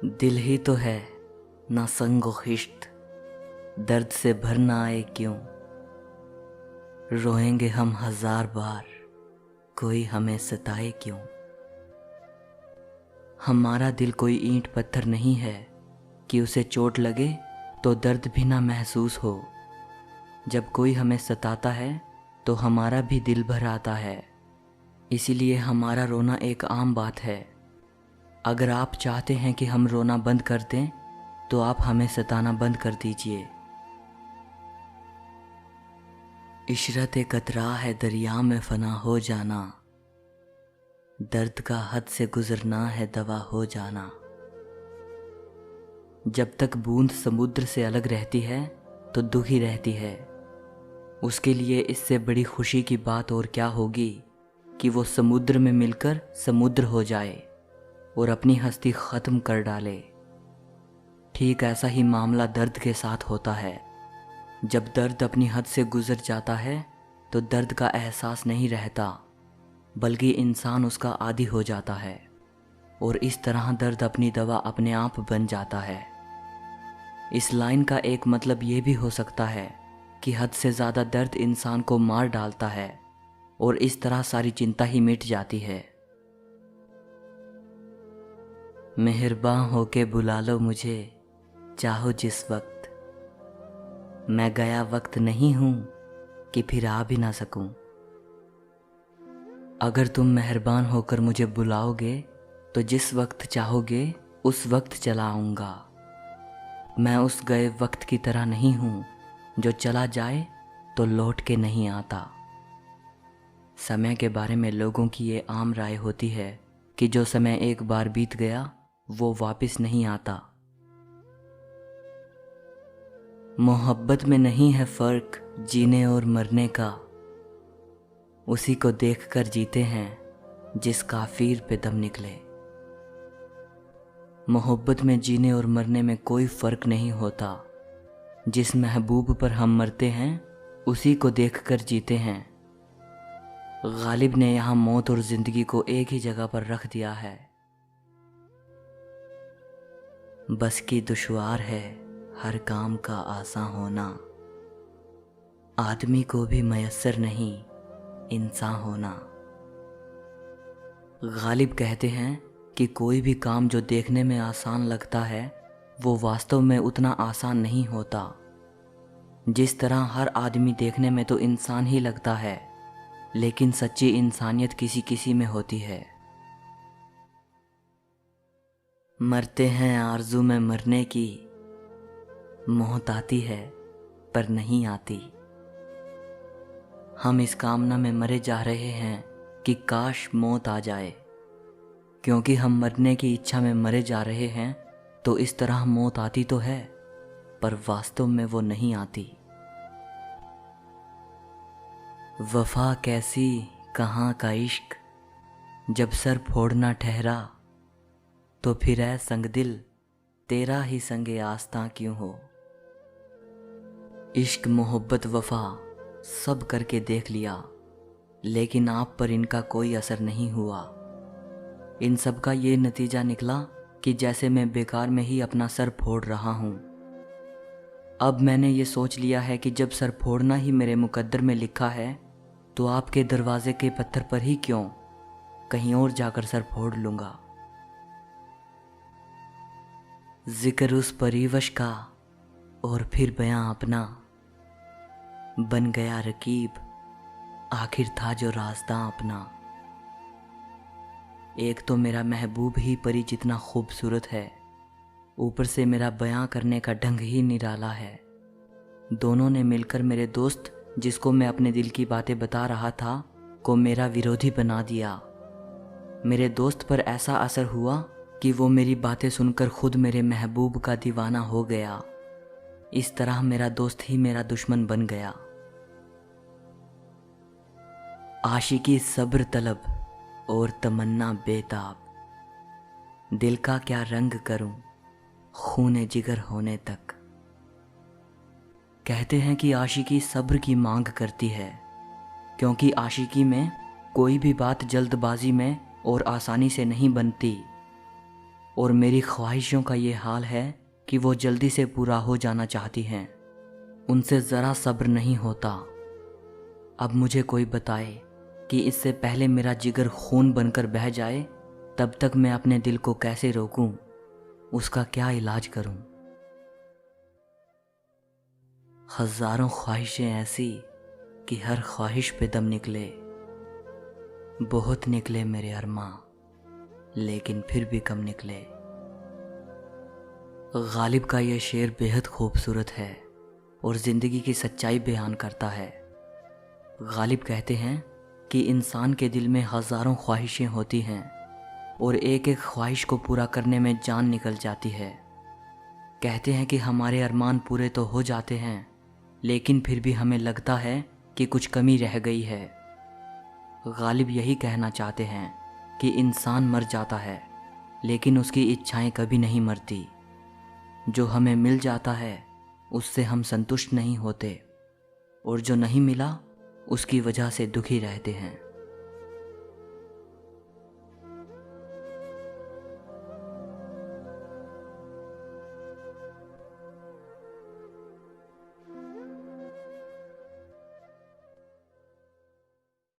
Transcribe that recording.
दिल ही तो है ना संगो खिश्त, दर्द से भर ना आए क्यों। रोएंगे हम 1000 बार, कोई हमें सताए क्यों। हमारा दिल कोई ईंट पत्थर नहीं है कि उसे चोट लगे तो दर्द भी ना महसूस हो। जब कोई हमें सताता है तो हमारा भी दिल भर आता है। इसीलिए हमारा रोना एक आम बात है। अगर आप चाहते हैं कि हम रोना बंद कर दें तो आप हमें सताना बंद कर दीजिए। इशरत कतरा है दरिया में फना हो जाना, दर्द का हद से गुजरना है दवा हो जाना। जब तक बूंद समुद्र से अलग रहती है तो दुखी रहती है। उसके लिए इससे बड़ी खुशी की बात और क्या होगी कि वो समुद्र में मिलकर समुद्र हो जाए और अपनी हस्ती ख़त्म कर डाले। ठीक ऐसा ही मामला दर्द के साथ होता है। जब दर्द अपनी हद से गुजर जाता है तो दर्द का एहसास नहीं रहता, बल्कि इंसान उसका आदी हो जाता है और इस तरह दर्द अपनी दवा अपने आप बन जाता है। इस लाइन का एक मतलब ये भी हो सकता है कि हद से ज़्यादा दर्द इंसान को मार डालता है और इस तरह सारी चिंता ही मिट जाती है। मेहरबान होके बुला लो मुझे चाहो जिस वक्त, मैं गया वक्त नहीं हूँ कि फिर आ भी ना सकूं। अगर तुम मेहरबान होकर मुझे बुलाओगे तो जिस वक्त चाहोगे उस वक्त चला आऊँगा। मैं उस गए वक्त की तरह नहीं हूँ जो चला जाए तो लौट के नहीं आता। समय के बारे में लोगों की ये आम राय होती है कि जो समय एक बार बीत गया वो वापस नहीं आता। मोहब्बत में नहीं है फ़र्क जीने और मरने का, उसी को देखकर जीते हैं जिस काफिर पे दम निकले। मोहब्बत में जीने और मरने में कोई फ़र्क नहीं होता। जिस महबूब पर हम मरते हैं उसी को देखकर जीते हैं। गालिब ने यहाँ मौत और ज़िंदगी को एक ही जगह पर रख दिया है। बस की दुश्वार है हर काम का आसान होना, आदमी को भी मयस्सर नहीं इंसान होना। गालिब कहते हैं कि कोई भी काम जो देखने में आसान लगता है वो वास्तव में उतना आसान नहीं होता। जिस तरह हर आदमी देखने में तो इंसान ही लगता है, लेकिन सच्ची इंसानियत किसी किसी में होती है। मरते हैं आरज़ू में मरने की, मौत आती है पर नहीं आती। हम इस कामना में मरे जा रहे हैं कि काश मौत आ जाए। क्योंकि हम मरने की इच्छा में मरे जा रहे हैं तो इस तरह मौत आती तो है पर वास्तव में वो नहीं आती। वफा कैसी कहाँ का इश्क, जब सर फोड़ना ठहरा तो फिर ऐ संग दिल तेरा ही संगे आस्था क्यों हो। इश्क मोहब्बत वफा सब करके देख लिया, लेकिन आप पर इनका कोई असर नहीं हुआ। इन सब का ये नतीजा निकला कि जैसे मैं बेकार में ही अपना सर फोड़ रहा हूँ। अब मैंने ये सोच लिया है कि जब सर फोड़ना ही मेरे मुकद्दर में लिखा है तो आपके दरवाजे के पत्थर पर ही क्यों, कहीं और जाकर सर फोड़ लूँगा। जिक्र उस परिवश का और फिर बयां अपना, बन गया रकीब आखिर था जो रास्ता अपना। एक तो मेरा महबूब ही परी जितना खूबसूरत है, ऊपर से मेरा बयां करने का ढंग ही निराला है। दोनों ने मिलकर मेरे दोस्त जिसको मैं अपने दिल की बातें बता रहा था को मेरा विरोधी बना दिया। मेरे दोस्त पर ऐसा असर हुआ कि वो मेरी बातें सुनकर खुद मेरे महबूब का दीवाना हो गया। इस तरह मेरा दोस्त ही मेरा दुश्मन बन गया। आशिकी सब्र तलब और तमन्ना बेताब, दिल का क्या रंग करूं खूने जिगर होने तक। कहते हैं कि आशिकी सब्र की मांग करती है, क्योंकि आशिकी में कोई भी बात जल्दबाजी में और आसानी से नहीं बनती। और मेरी ख्वाहिशों का ये हाल है कि वो जल्दी से पूरा हो जाना चाहती हैं। उनसे ज़रा सब्र नहीं होता। अब मुझे कोई बताए कि इससे पहले मेरा जिगर खून बनकर बह जाए, तब तक मैं अपने दिल को कैसे रोकूं, उसका क्या इलाज करूं। हज़ारों ख्वाहिशें ऐसी कि हर ख्वाहिश पे दम निकले। बहुत निकले मेरे अरमां, लेकिन फिर भी कम निकले। गालिब का यह शेर बेहद खूबसूरत है और ज़िंदगी की सच्चाई बयान करता है। गालिब कहते हैं कि इंसान के दिल में हज़ारों ख्वाहिशें होती हैं और एक एक ख्वाहिश को पूरा करने में जान निकल जाती है। कहते हैं कि हमारे अरमान पूरे तो हो जाते हैं, लेकिन फिर भी हमें लगता है कि कुछ कमी रह गई है। गालिब यही कहना चाहते हैं कि इंसान मर जाता है, लेकिन उसकी इच्छाएं कभी नहीं मरती। जो हमें मिल जाता है उससे हम संतुष्ट नहीं होते, और जो नहीं मिला उसकी वजह से दुखी रहते हैं।